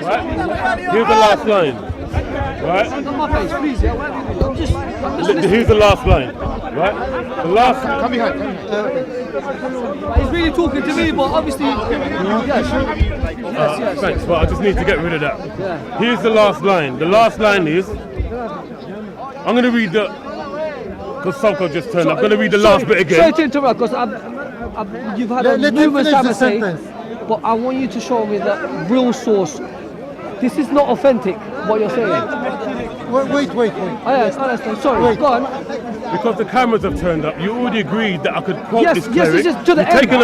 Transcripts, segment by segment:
Right? Here's the last line. Right? On my face, please. Yeah, I'm just Here's the last line. Right? The last. Come behind. He's really talking to me, but obviously. Yes. Thanks, but I just need to get rid of that. Yeah. Here's the last line. The last line is. I'm going to read the. Because Soko just turned up. I'm going to read the last bit again. Sorry to interrupt, because you've had Let him numerous finish the times to say, sentence. but I want you to show me the real source. This is not authentic, what you're saying. Wait. I understand. Sorry, Wait. go on. Because the cameras have turned up, you already agreed that I could quote Yes, this yes, cleric. yes, to the You've end. taken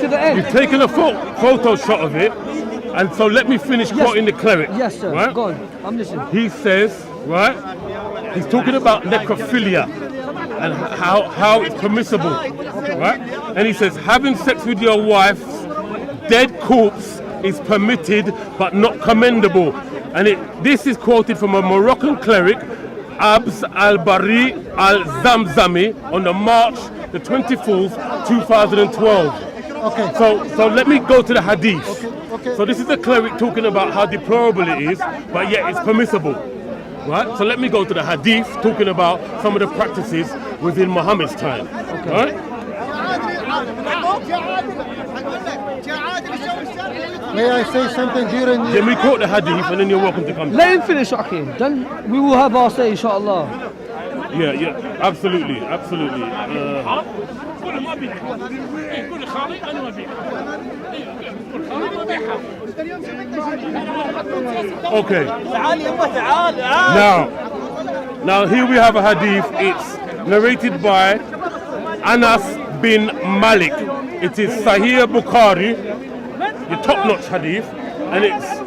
To the end. You've taken a photo shot of it, and so let me finish quoting the cleric. Yes, sir. Right? Go on. I'm listening. He says, right? He's talking about necrophilia and how it's permissible, right? And he says, having sex with your wife's dead corpse is permitted but not commendable. And this is quoted from a Moroccan cleric, Abs al-Bari al-Zamzami, on the March the 24th, 2012. Okay. So let me go to the hadith. Okay. So this is the cleric talking about how deplorable it is, but yet it's permissible. Right? So let me go to the hadith talking about some of the practices within Muhammad's time. Okay. Right? May I say something during Let me quote the hadith and then you're welcome to come. Let him finish, Akim. Then we will have our say, inshallah. Yeah, absolutely. Okay. Now here we have a hadith. It's narrated by Anas bin Malik. It is Sahih Bukhari, the top-notch hadith, and it's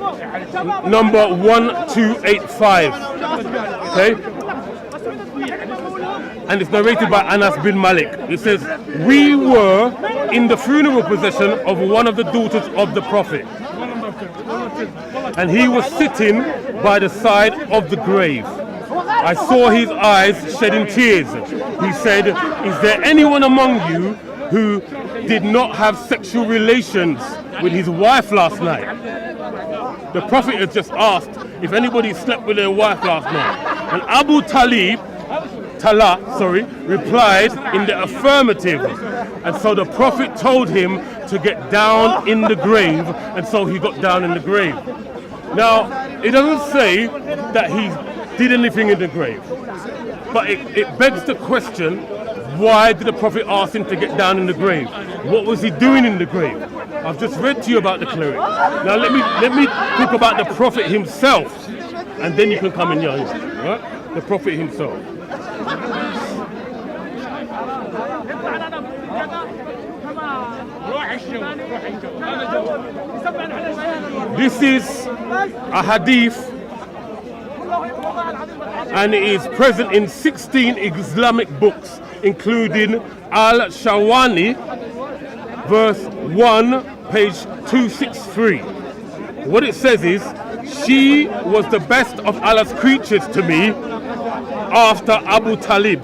number 1285. Okay? And it's narrated by Anas bin Malik. It says, we were in the funeral procession of one of the daughters of the Prophet. And he was sitting by the side of the grave. I saw his eyes shedding tears. He said, is there anyone among you who did not have sexual relations with his wife last night? The Prophet had just asked if anybody slept with their wife last night. And Abu Tala, replied in the affirmative. And so the Prophet told him to get down in the grave, and so he got down in the grave. Now, it doesn't say that he did anything in the grave, but it begs the question, why did the Prophet ask him to get down in the grave? What was he doing in the grave? I've just read to you about the cleric. Now let me talk about the Prophet himself, and then you can come in, Yahya, right? The Prophet himself. This is a hadith, and it is present in 16 Islamic books, including Al-Shawani, verse 1, page 263. What it says is, she was the best of Allah's creatures to me after Abu Talib.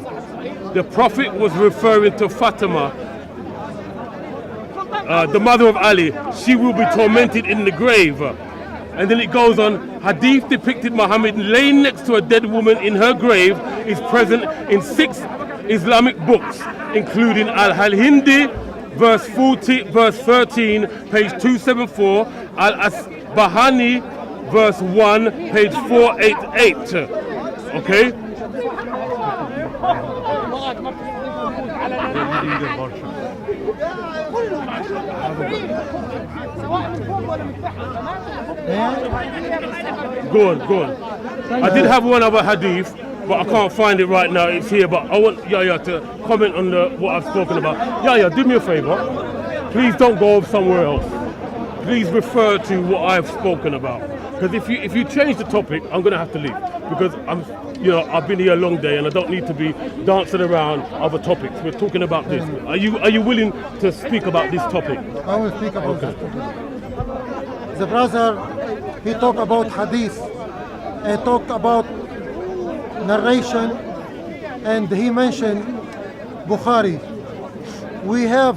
The Prophet was referring to Fatima, the mother of Ali. She will be tormented in the grave. And then it goes on, hadith depicted Muhammad laying next to a dead woman in her grave is present in 6 Islamic books, including Al-Hindi, verse 13, page 274, Al-Asbahani, verse 1, page 488. Okay? Go on. I did have one other hadith, but I can't find it right now. It's here, but I want Yahya to comment on what I've spoken about. Yahya, do me a favor. Please don't go somewhere else. Please refer to what I've spoken about. Because if you change the topic, I'm going to have to leave. Because I've been here a long day and I don't need to be dancing around other topics. We're talking about this. Are you willing to speak about this topic? I will speak about this topic. The brother, he talked about hadith, he talked about narration, and he mentioned Bukhari. We have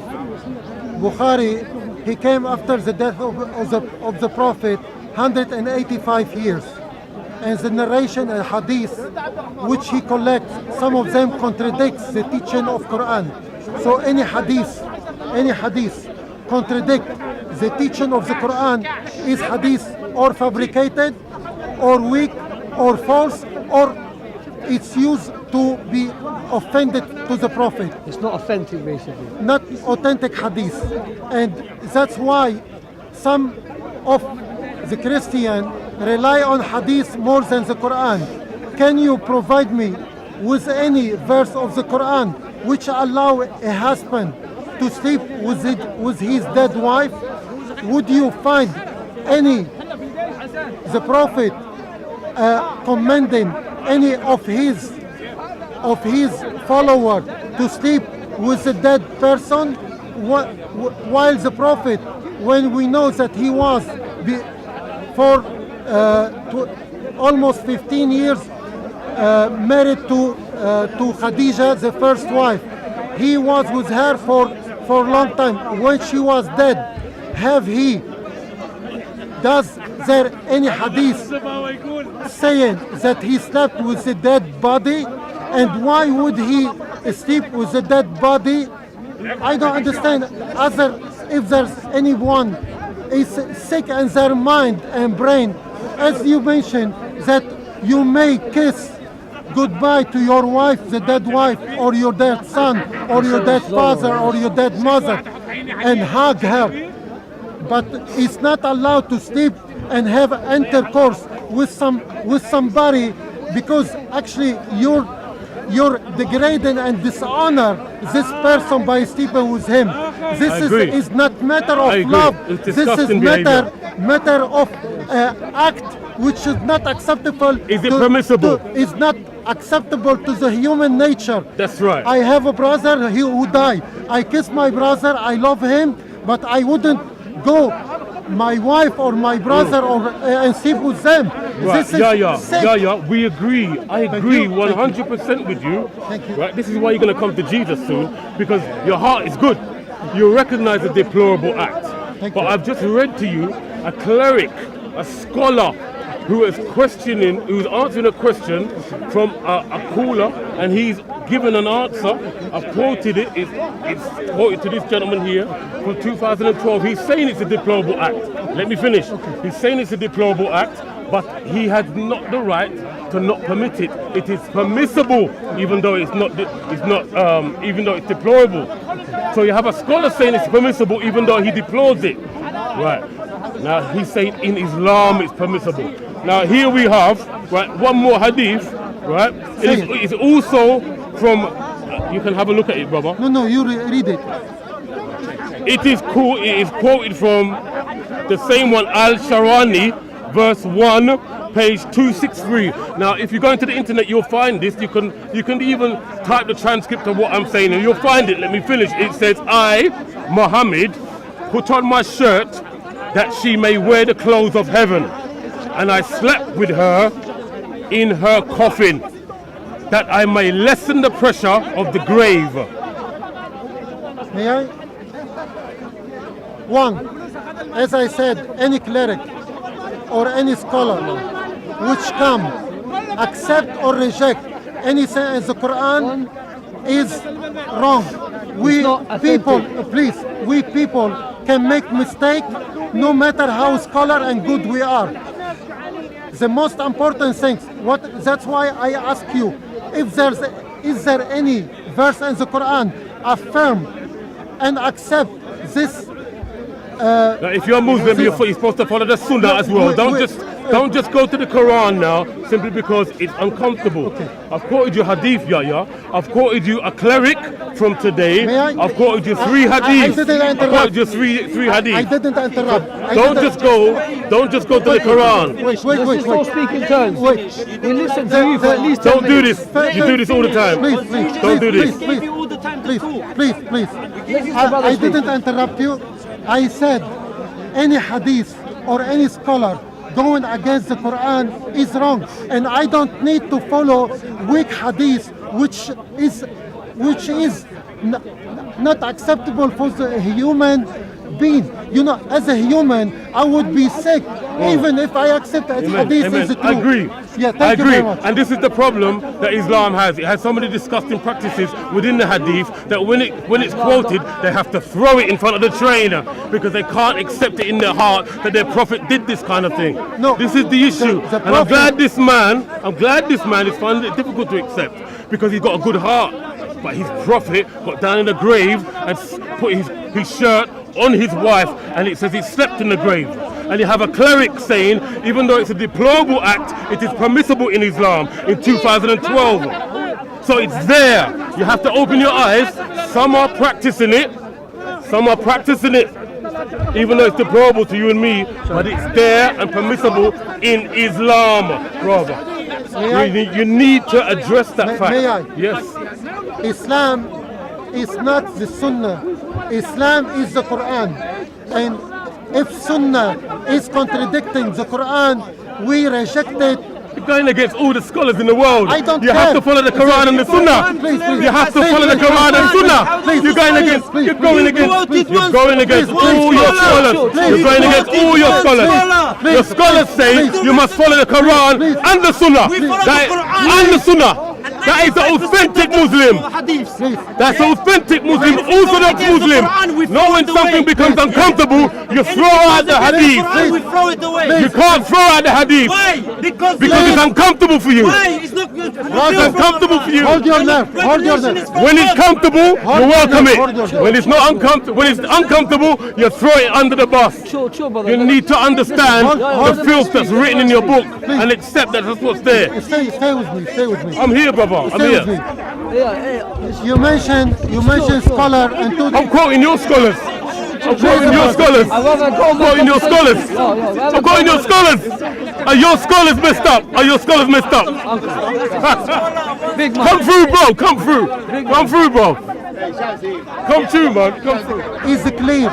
Bukhari, he came after the death of the Prophet, 185 years. And the narration and hadith which he collects, some of them contradicts the teaching of Quran. So any hadith contradict the teaching of the Quran is hadith or fabricated or weak or false or it's used to be offended to the Prophet. It's not authentic, basically. Not authentic hadith. And that's why some of the Christian rely on hadith more than the Quran. Can you provide me with any verse of the Quran which allow a husband to sleep with his dead wife? Would you find any the Prophet commending any of his follower to sleep with a dead person, while the Prophet, when we know that he was for almost 15 years married to Khadija, the first wife, he was with her for a long time. When she was dead, does there any hadith saying that he slept with a dead body? And why would he sleep with a dead body? I don't understand. If there's anyone is sick in their mind and brain, as you mentioned, that you may kiss goodbye to your wife, the dead wife, or your dead son, or your dead father, or your dead mother, and hug her. But it's not allowed to sleep and have intercourse with somebody, because actually you're degrading and dishonor this person by sleeping with him. This is not matter of love. This is matter of act which is not acceptable. Is it permissible? Is not acceptable to the human nature. That's right. I have a brother who died. I kiss my brother. I love him, but I wouldn't go my wife or my brother and sleep with them. Right. This is Yahya, we agree. I agree 100% with you. Thank you. Right? This is why you're going to come to Jesus soon, because your heart is good. You recognize a deplorable act. But I've just read to you a cleric, a scholar, who is who's answering a question from a caller, and he's given an answer. I've quoted it. It's quoted to this gentleman here from 2012. He's saying it's a deplorable act. Let me finish. He's saying it's a deplorable act, but he has not the right to not permit it. It is permissible, even though it's not. Even though it's deplorable. So you have a scholar saying it's permissible, even though he deplores it. Right. Now he's saying in Islam it's permissible. Now here we have one more hadith. Right. It's also from. You can have a look at it, brother. No, you read it. It is cool. It is quoted from the same one, Al-Sharani, verse 1, page 263. Now, if you go into the internet, you'll find this. You can even type the transcript of what I'm saying, and you'll find it. Let me finish. It says, I, Muhammad, put on my shirt that she may wear the clothes of heaven, and I slept with her in her coffin, that I may lessen the pressure of the grave. May I? One, as I said, any cleric or any scholar which come, accept or reject anything in the Quran is wrong. We people can make mistake no matter how scholar and good we are. The most important things, that's why I ask you, is there any verse in the Quran affirm and accept this? Now, if you're Muslim, you're supposed to follow the Sunnah as well. Don't just go to the Quran now simply because it's uncomfortable. Okay. I've quoted you hadith, Yahya. I've quoted you a cleric from today. I've quoted you three hadiths. I've quoted you three hadiths. I didn't interrupt. Don't just go to the Quran. Wait. Let's just all speak in turns. We listen to you for at least 10 Don't do minutes. this. You do this all the time. Please. Don't do this. Please. I didn't interrupt you. I said any hadith or any scholar going against the Quran is wrong, and I don't need to follow weak hadith which is not acceptable for the human been. You know, as a human, I would be sick even if I accept that hadith is true. I agree. Yeah, I thank you agree. very much. And this is the problem that Islam has. It has so many disgusting practices within the hadith that when it's quoted, they have to throw it in front of the trainer because they can't accept it in their heart that their prophet did this kind of thing. No, this is the issue. the And I'm glad prophet- this man is finding it difficult to accept because he's got a good heart. But his prophet got down in the grave and put his shirt on his wife, and it says he slept in the grave. And you have a cleric saying, even though it's a deplorable act, it is permissible in Islam in 2012. So it's there. You have to open your eyes. Some are practicing it. Some are practicing it. Even though it's deplorable to you and me, but it's there and permissible in Islam, brother. You need to address that fact. May I? Yes. Islam is not the Sunnah. Islam is the Quran. And if Sunnah is contradicting the Quran, we reject it. You're going against all the scholars in the world. I don't You have care. to follow the Quran and the Sunnah. Please, please. You have to Please, follow the please, Quran and please, Sunnah. please, You're going against. please, You're going against. please, You're going against please, all please, your please, scholars. please, You're going against all your scholars. please, Your scholars say please, you must follow the Quran please. and the Sunnah. We follow That- the Quran. and the Sunnah. That is the authentic Muslim. Please. That's authentic Muslim, Orthodox Muslim. Not when something becomes uncomfortable, you throw out the hadith. We throw it away. You can't throw out the hadith Why? Because it's uncomfortable for you. Why? It's not good. It's uncomfortable for you. Hold your nerve. Hold your nerve. When it's comfortable, you welcome hold your it. nerve. When it's not uncomfortable, when it's uncomfortable, you throw it under the bus. Sure, brother. You need to understand Hold the on. filth that's written in your book and accept that that's what's there. Stay with me. Stay with me. I'm here, brother. I'm Stay with me. here. You mentioned scholar and two. I'm quoting your scholars. I'm quoting your scholars. I'd rather go I'm quoting your scholars. I'm quoting your scholars. Are your scholars messed up? Are your scholars messed up? Big man. Come through, bro. Come through. Come through, bro. Come through, man. Come through. Is clear.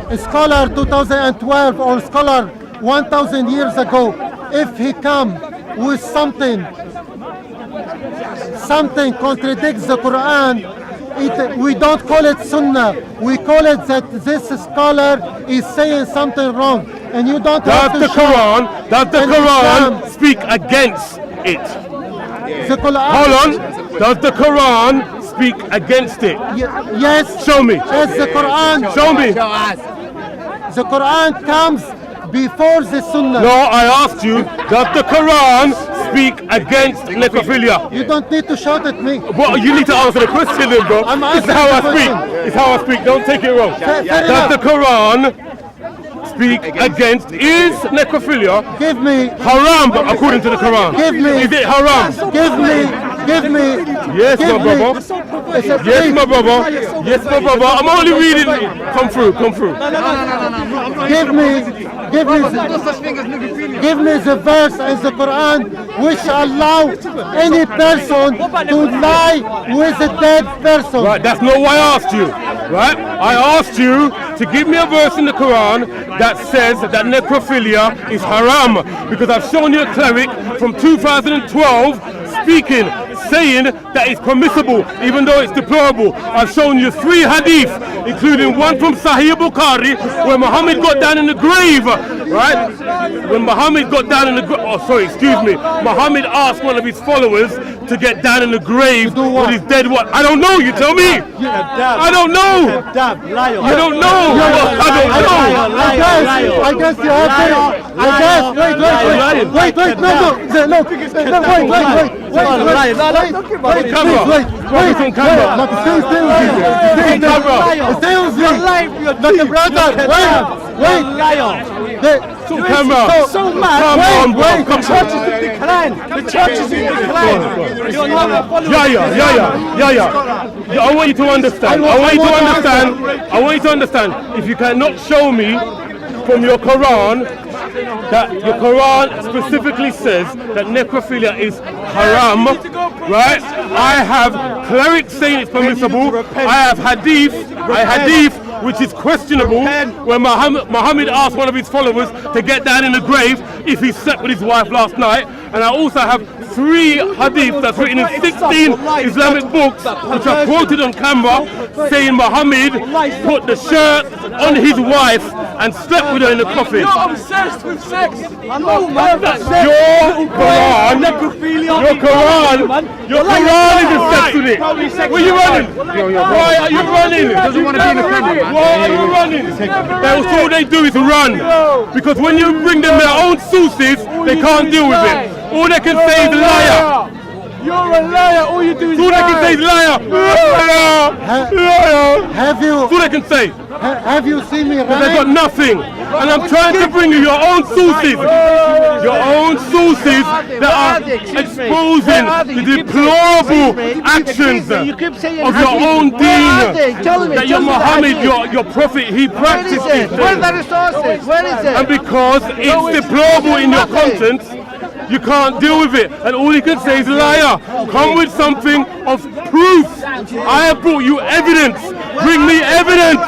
A scholar 2012 or scholar 1,000 years ago, if he come with something contradicts the Quran, we don't call it Sunnah. We call it that this scholar is saying something wrong, and you don't have to Does the in Quran Islam, speak against it? the Quran. Hold on. Does the Quran speak against it? Yes. Show me. Yes, the Quran. Show me. The Quran comes before the Sunnah. No, I asked you, does the Quran speak against necrophilia? You don't need to shout at me. Well, you need to answer the question then, bro. I'm This is answering how I the speak. question. It's how I speak. Don't take it wrong. Fair Does enough. the Quran speak against, is necrophilia Give me, haram according to the Quran? Give me- Is it haram? give me. Yes, give my brother. It's a Yes, free- my brother. Yes, my brother. I'm only reading. Come through. Come through. Give me the verse in the Quran which allow any person to lie with a dead person. Right, that's not why I asked you. Right? I asked you to give me a verse in the Quran that says that necrophilia is haram. Because I've shown you a cleric from 2012 speaking, saying that it's permissible, even though it's deplorable. I've shown you 3 hadith, including one from Sahih Bukhari, where Muhammad got down in the grave, right? When Muhammad got down in the grave, Muhammad asked one of his followers to get down in the grave with his dead one. I don't know, you tell me. I don't know. I don't know. I don't know. I guess you have to. Wait, no, stay with me. So camera. So Come mad. on, bro. Come Church is in decline. The church is in decline. You're not following. Yeah. I want you to understand. I want you to understand. If you cannot show me from your Quran that your Quran specifically says that necrophilia is haram, right? I have clerics saying it's permissible. I have hadith which is questionable, where Muhammad asked one of his followers to get down in the grave if he slept with his wife last night. And I also have 3 hadiths that's written in 16 Islamic books, which are quoted on camera, saying Muhammad put the shirt on his wife and slept with her in the coffin. You're obsessed with sex. I know, man. Your Quran is obsessed with it. Where you running? Why are you running? Doesn't want to be in the camera, man. Why are you running? That's all they do is run. Because when you bring them their own sources, they can't deal with it. All they can say is liar. You're a liar. All you do is All they can say is liar. Liar. Have you That's all they can say. have you seen me They've got running? nothing. And I'm trying to bring you your own sources. Your own sources that are exposing the deplorable actions of your own deen. That your Muhammad, your prophet, he practiced these things. resources? Where is it? And because it's deplorable in your conscience, you can't deal with it. And all you can say is liar. Come with something of proof. I have brought you evidence. Bring me evidence.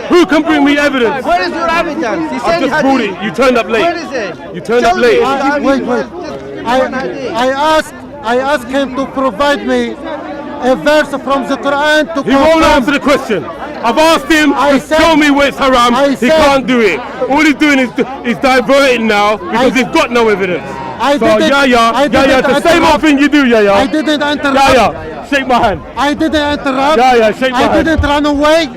Who can bring me evidence? Where is your evidence? You I said just brought it. You turned up late. Where is it? You turned up late. Wait. I asked him to provide me a verse from the Quran to He won't confirm. answer the question. I've asked him I to said- show me where it's haram. I He said- can't do it. All he's doing is diverting now because he's got no evidence. I So didn't- I Yahya, didn't the same old interrupt. thing you do, Yahya. I didn't interrupt. Yahya, shake my hand. I didn't interrupt. Yahya, shake my I hand. didn't run away.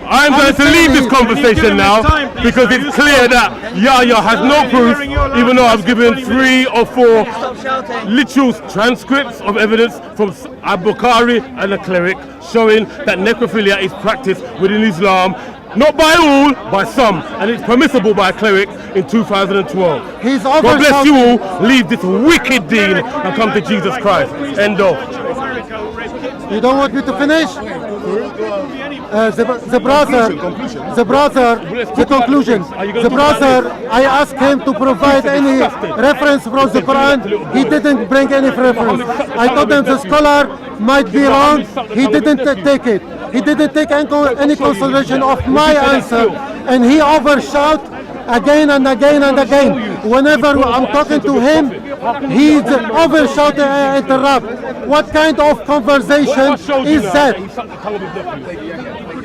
I'm going to leave this saying- conversation now because it's clear that Yahya has no proof, even though I've given 3 or 4 literal transcripts of evidence from Abu Bukhari and a cleric showing that necrophilia is practiced within Islam, not by all, by some, and it's permissible by a cleric in 2012. He's God bless overshouting. you all, leave this wicked deen and come to Jesus Christ. End of. You don't want me to finish? The conclusion. The brother, I asked him to provide any reference from the Quran. He didn't bring any reference. I told him the scholar might be wrong. He didn't take it. He didn't take any consideration of my answer, and he overshot again and again and again. Whenever I'm talking to him, he's overshot and interrupt. What kind of conversation is that?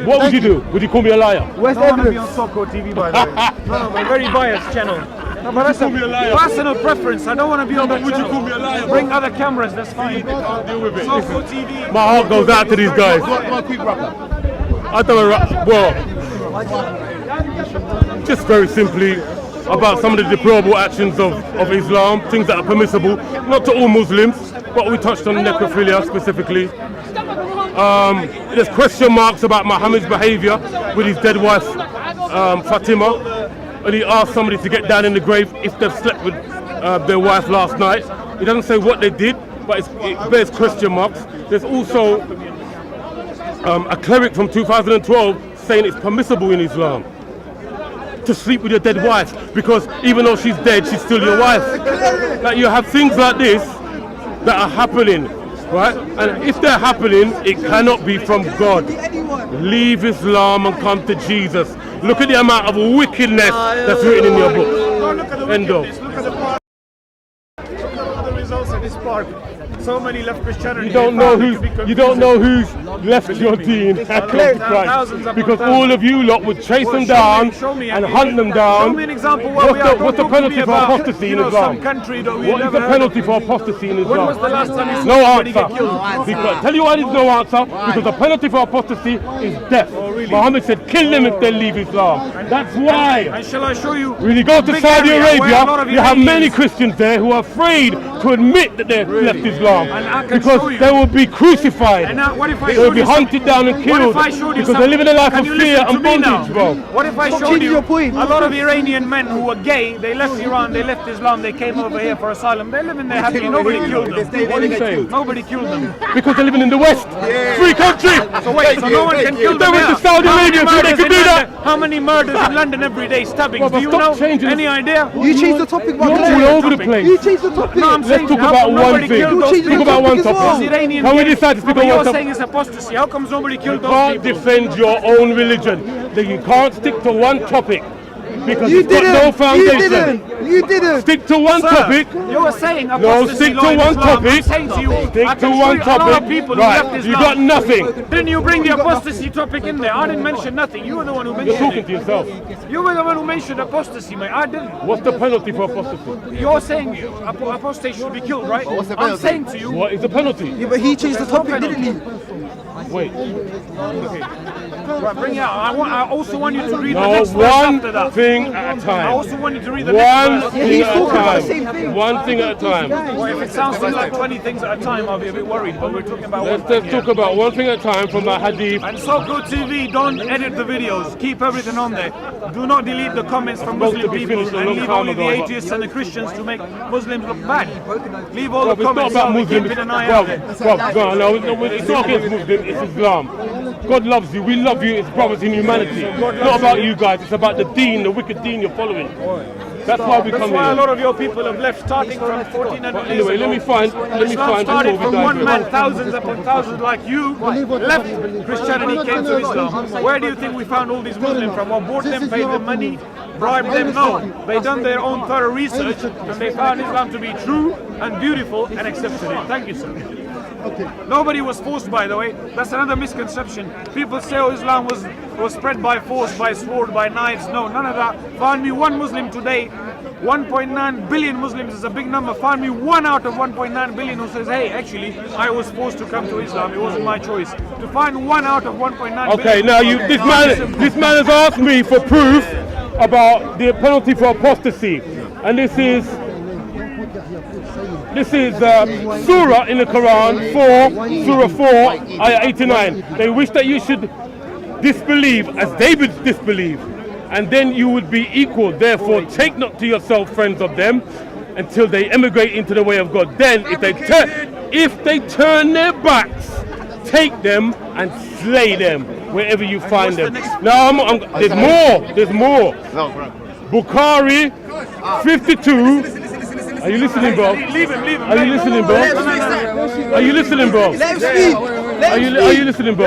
What would you do? Would you call me a liar? Where's the evidence? Soko TV, by the way. No, my very biased channel. No, but that's a personal preference. I don't want to be on that Would you channel. call me a liar? Bring other cameras, that's fine. Deal with it. Soko TV. My heart goes out to these guys. I don't know, well, just very simply about some of the deplorable actions of Islam, things that are permissible, not to all Muslims, but we touched on necrophilia specifically. There's question marks about Muhammad's behavior with his dead wife, Fatima, and he asked somebody to get down in the grave if they've slept with their wife last night. He doesn't say what they did, but it bears question marks. There's also a cleric from 2012 saying it's permissible in Islam to sleep with your dead wife because even though she's dead, she's still your wife. Like you have things like this that are happening, right? And if they're happening, it cannot be from God. Leave Islam and come to Jesus. Look at the amount of wickedness that's written in your book. End of. Look at the results of this park. So many left Christianity. You don't know who's left your deen and come to Christ, because all of you lot would chase them down and hunt them down. Show me an example where we are. What's the penalty for apostasy in Islam? Some country that we What is never the penalty for apostasy in Islam? When was the last time you saw No somebody answer. get killed? Because, tell you why there's no answer. Because the penalty for apostasy is death. Muhammad said, kill them if they leave Islam. That's why. And shall I show you? When you go to big Saudi area where a lot Arabia, of you have many Iranians- Christians there who are afraid to admit that they've left Islam And I can because show you. they will be crucified. And now, what if I They will showed be you hunted down and What killed if I showed you because they're living a life Can of you fear listen to and me now? bondage, bro. What if I showed changing you your point. a lot of Iranian men who were gay, they left Iran, they left Islam, they came over here for asylum, they're living there happy, nobody killed them. What are you saying? Nobody killed them. Because they're living in the West. Free country. So wait, so no one can kill They them went here? to Saudi How many Arabia so they murders could in do that. London? How many murders in London every day, stabbings? Well, Do you stop know? changing Any idea? You changed the topic, You're man. all over the place. You changed the topic. No, I'm saying Let's talk how about come one nobody thing. killed those You changed Talk the about one topic as well. topic. Those Iranian Can we gays? decide to speak But on one you're topic? saying it's apostasy. How come nobody killed those Can't people? defend your own religion. That you can't stick to one topic because You it's got no didn't. You foundation. didn't. You didn't. Stick to one Sir, topic. You were saying No, apostasy stick law to in one Islam. I'm topic. saying to you, I Stick can to show one you a lot of topic. people who left Right, Islam. you got nothing. Didn't you bring the apostasy topic in there? I didn't mention nothing. You were the one who You're mentioned talking to it. yourself. You were the one who mentioned apostasy, mate. I didn't. What's the penalty for apostasy? You're saying apostate should be killed, right? I'm saying to you, What is the penalty? Yeah, but he changed the topic, didn't he? Wait. right, bring it out. I also want you to read the No, next verse after one that. thing at a I time. also want you to read the next One verse. thing at a about the same time. thing. One thing at a time. Well, if it sounds like 20 things at a time, I'll be a bit worried. But we're talking about Let's one thing just talk here. about one thing at a time from that hadith. And SoCo TV, don't edit the videos. Keep everything on there. Do not delete the comments from supposed to Muslim be people finished a and long leave time only the ago, but- atheists and the Christians to make Muslims look bad. Leave all Well, the it's not comments about out there, Muslims. keeping an eye out there. Well, no, it's not against Muslims, it's Islam. God loves you, we love you, it's brothers in humanity. It's not about you guys, it's about the deen, the wicked deen you're following. That's why we That's come why a here. lot of your people have left, starting from 1400 years Anyway, ago. let me find Islam started before we from one dive man, in. thousands upon thousands like you left Christianity, came to Islam. Where do you think we found all these Muslims from? Or bought them, paid them money, bribed them? No, they done their own thorough research and they found Islam to be true and beautiful and accepted it. Thank you, sir. Nobody was forced, by the way. That's another misconception. People say, oh, Islam was spread by force, by sword, by knives. No, none of that. Find me one Muslim today. 1.9 billion Muslims is a big number. Find me one out of 1.9 billion who says, hey, actually, I was forced to come to Islam. It wasn't my choice. To find one out of 1.9 billion. Okay, now this man has asked me for proof about the penalty for apostasy. And this is Surah in the Quran, Surah 4, Ayah 89. They wish that you should disbelieve as David disbelieved, and then you would be equal. Therefore, take not to yourself friends of them until they emigrate into the way of God. Then, if they turn their backs, take them and slay them wherever you find them. Now, there's more. Bukhari 52. Are you listening, bro? Leave him. Are you listening, bro? Are you listening, bro? Let him speak. Are you listening, bro?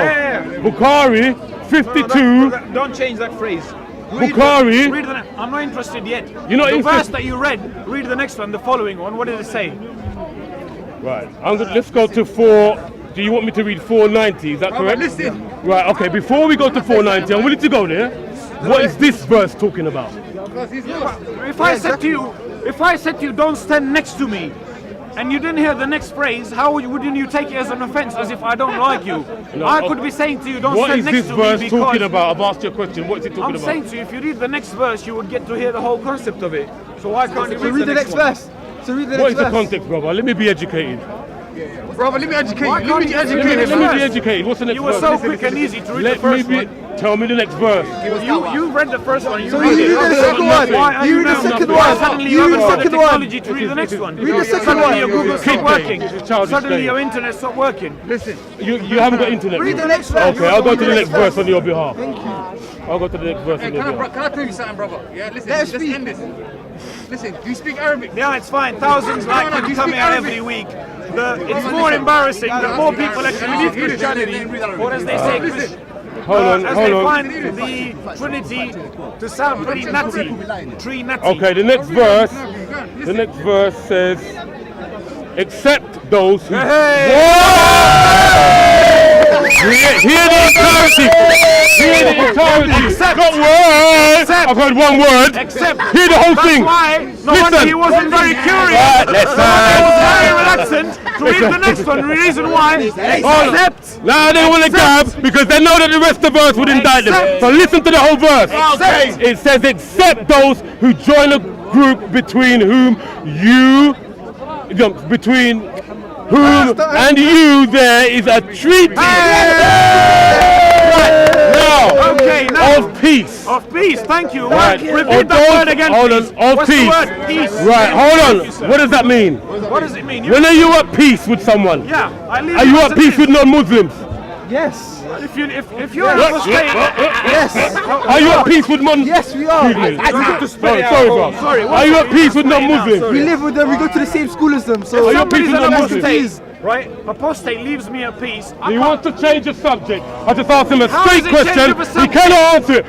Bukhari 52. Don't change that phrase. Bukhari. Read I'm not interested yet. You're not the interested? verse that you read, read the next one, the following one. What did it say? Right. Let's go to 4. Do you want me to read 490? Is that correct? Listen. Right. Okay. Before we go to 490, I'm willing to go there. What is this verse talking about? If I said to you, don't stand next to me, and you didn't hear the next phrase, how wouldn't you take it as an offense, as if I don't like you? No, I could be saying to you, don't What stand is next this to verse me talking because about? I've asked you a question. What is it talking I'm about? saying to you, if you read the next verse, you would get to hear the whole concept of it. So why can't you So read the next one? verse. So read the What next is the verse. context, brother? Let me be educated. Brother, let me educate Why you. can't Let me you educate read you. the Let me be verse? educated. What's the next You were verse? so quick and easy to read the Let me first be. one. Tell me the next verse. You read the first one. You So read you it. read the second one. Why are You read the now- second why one. Suddenly You you read haven't the got the second one. technology to read the next one. Read the second Suddenly one. your Google Kid stopped day. working. It's a childish Suddenly day. your internet stopped working. Listen. You haven't got internet. Read bro. the next verse. Okay, I'll go to the Read next verse on your behalf. I'll go to the next verse on your behalf. Can I tell you something, brother? Yeah, listen, Let us let's speak. end this. Listen, do you speak Arabic? Yeah, it's fine. Thousands like no, you you come speak here Arabic. every week. It's more embarrassing that more people actually leave Christianity, or as they say, Hold as they on. find the Trinity to sound pretty nutty. Tree nutty. Okay, the next verse says, except those who... Hear the entirety! Hear the entirety! Except- Not word! Except- I've heard one word! Except Hear the whole that's thing! why no wonder Listen. he wasn't very curious. Right, He listen. was very reluctant to read the next one. The reason why, except Now they want to grab because they know that the rest of the verse would indict them. Except- So listen to the whole verse. Except- It says, except those who join a group between whom and you there is a treaty. Now, Okay, now. of peace. Of peace, thank you. Right. Repeat that word again, Hold please. on, of What's peace. the word? Peace. Right, hold Thank on. you, sir. What does that mean? What does it mean? When are you at peace with someone? Yeah, I leave Are you as at it peace is. with non-Muslims? Yes. If you're an apostate, Yes. Are you at peace with Yes, we are. Sorry, Sorry, bro. sorry, Are you at peace with non-Muslims? We live with them. We go to the same school as them. So Are you at somebody's peace with an non-Muslims? apostate, right? Apostate leaves me at peace. He wants to change the subject. I just asked him a How straight does it change question. of a He subject? cannot answer it.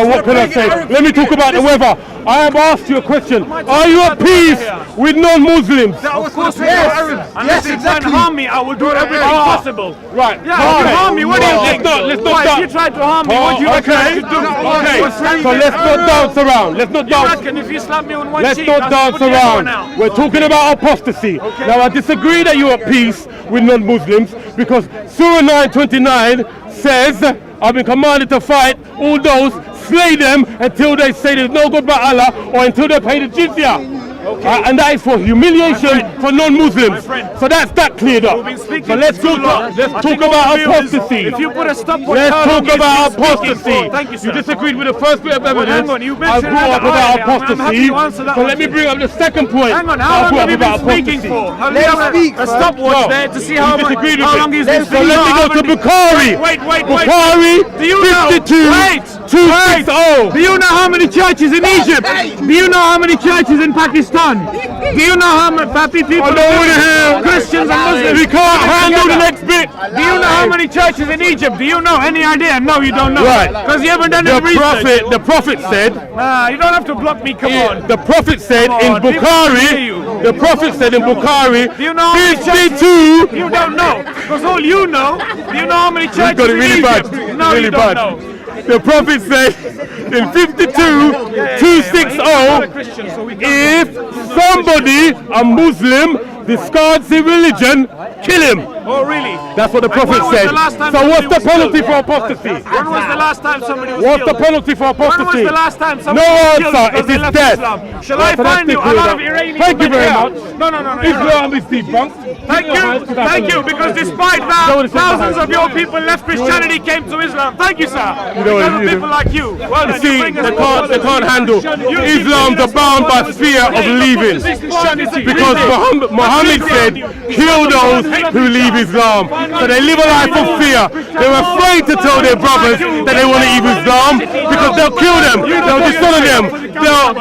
What can I say? Let me talk about the weather. I have asked you a question. Are you at peace with non-Muslims? Of course we are Arabs. Unless you try to harm me, I will do everything possible. Right. Yeah, if you harm me, what do you think? Let's not Why, if you try to harm me, what do you reckon I should do? Okay. So let's not dance around. Let's not You dance. reckon if you slap me on one Let's cheek, not I'll dance put the other around. one out? We're talking about apostasy. Now I disagree that you're at peace with non-Muslims because Surah 9:29 says, I've been commanded to fight all those, slay them until they say there's no God but Allah or until they pay the jizya. And that is for humiliation for non-Muslims. So that's that cleared up. So let's talk about apostasy. If you put a stopwatch, Let's how long talk is about this speaking apostasy. for? Thank you, sir. You disagreed with the first bit of evidence. hang on, you I mentioned brought up another about ayah. I'm happy apostasy. to answer that So one, let me sir. bring up the second point. Hang on, I how long brought have you up been about speaking apostasy. for? Have Let you him ever speak, a man. stopwatch No. there to see You how disagreed with how it. long is this So let me go to Bukhari. Wait. Bukhari, Do you know? 52, Wait. 260. Do you know how many churches in Egypt? Do you know how many churches in Pakistan? Do you know how many people? I don't want to hear Christians and Muslims. We can't handle the next bit. Do you know how many churches in Egypt? Do you know any idea? No, you don't know. Right. Because you haven't done The any research. prophet said, Nah, you don't have to block me. Come on. the prophet said Come in on, people can hear Bukhari, you. the prophet said in Bukhari, Do you know how many churches? 52. You don't know. Because all you know. Do you know how many You churches got it in really Egypt? bad. No, really you don't bad. know. The prophet said in 52, 260, if somebody, a Muslim, discards his religion, kill him. Oh, really? That's what the prophet when was said. the last time So what's somebody the was penalty killed? for apostasy? When was the last time somebody was What's the killed? penalty for When was apostasy? the last time No somebody was killed answer. because It they is left death. Islam? Shall Right, I so that's find you a cleared lot up. of Iranians? Thank you very Yeah. much. No. Islam is debunked. Thank you, because despite that, thousands of your people left Christianity, came to Islam. Thank you, sir. Because of people like you. Well done. See, they can't handle. Islam's are bound by fear of leaving. Because Muhammad said, kill those who leave Islam. So they live a life of fear. They're afraid to tell their brothers that they want to leave Islam because they'll kill them, they'll dishonor them,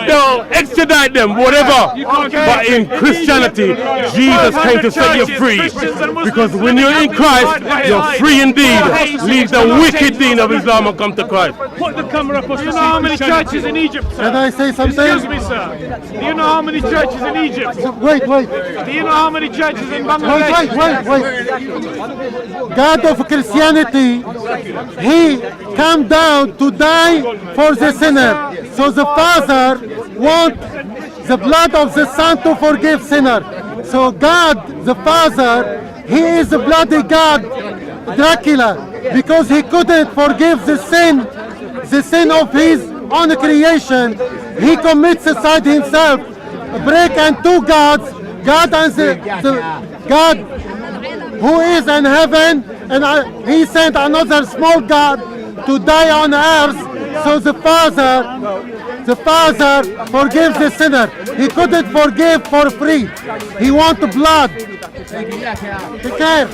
they'll extradite them, whatever. But in Christianity, Jesus came to set you free. Because when you're in Christ, you're free indeed. Leave the wicked deen of Islam and come to Christ. Put the camera up. Do you know how many churches in Egypt, sir? Can I say something? Excuse me, sir. Do you know how many churches in Egypt? Wait. Do you know how many churches in Bangladesh? Wait. God of Christianity, He came down to die for the sinner. So the Father wants the blood of the Son to forgive sinner. So God, the Father, He is the bloody God, Dracula, because He couldn't forgive the sin of His own creation. He commits suicide himself, break and two gods, God and the God who is in heaven, and He sent another small God to die on earth. So the Father forgives the sinner. He couldn't forgive for free. He wants blood. Take care.